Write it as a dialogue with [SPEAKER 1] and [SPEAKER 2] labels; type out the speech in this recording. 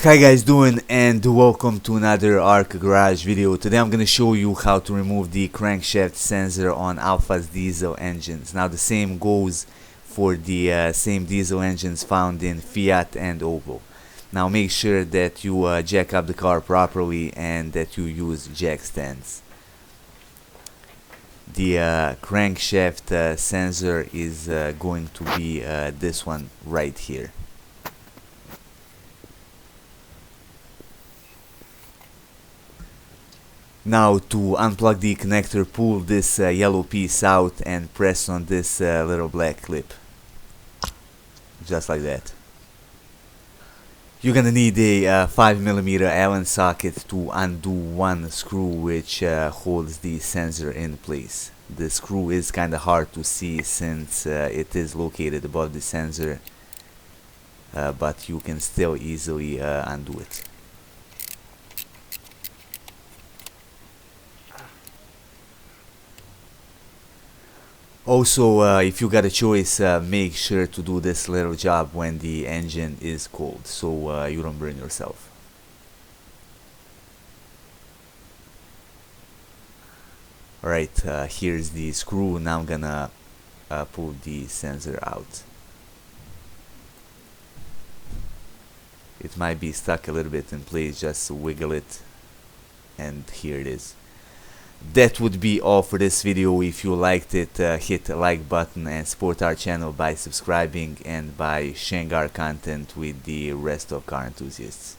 [SPEAKER 1] Hi guys, doing and welcome to another Arc Garage video. Today I'm gonna show you how to remove the crankshaft sensor on Alfa's diesel engines. Now the same goes for the same diesel engines found in Fiat and Opel. Now make sure that you jack up the car properly and that you use jack stands. The crankshaft sensor is going to be this one right here. Now to unplug the connector, pull this yellow piece out and press on this little black clip. Just like that. You're gonna need a 5mm Allen socket to undo one screw which holds the sensor in place. The screw is kinda hard to see since it is located above the sensor, but you can still easily undo it. Also, if you got a choice, make sure to do this little job when the engine is cold, so you don't burn yourself. Alright, here's the screw. Now I'm gonna pull the sensor out. It might be stuck a little bit in place, just wiggle it, and here it is. That would be all for this video. If you liked it, hit the like button and support our channel by subscribing and by sharing our content with the rest of car enthusiasts.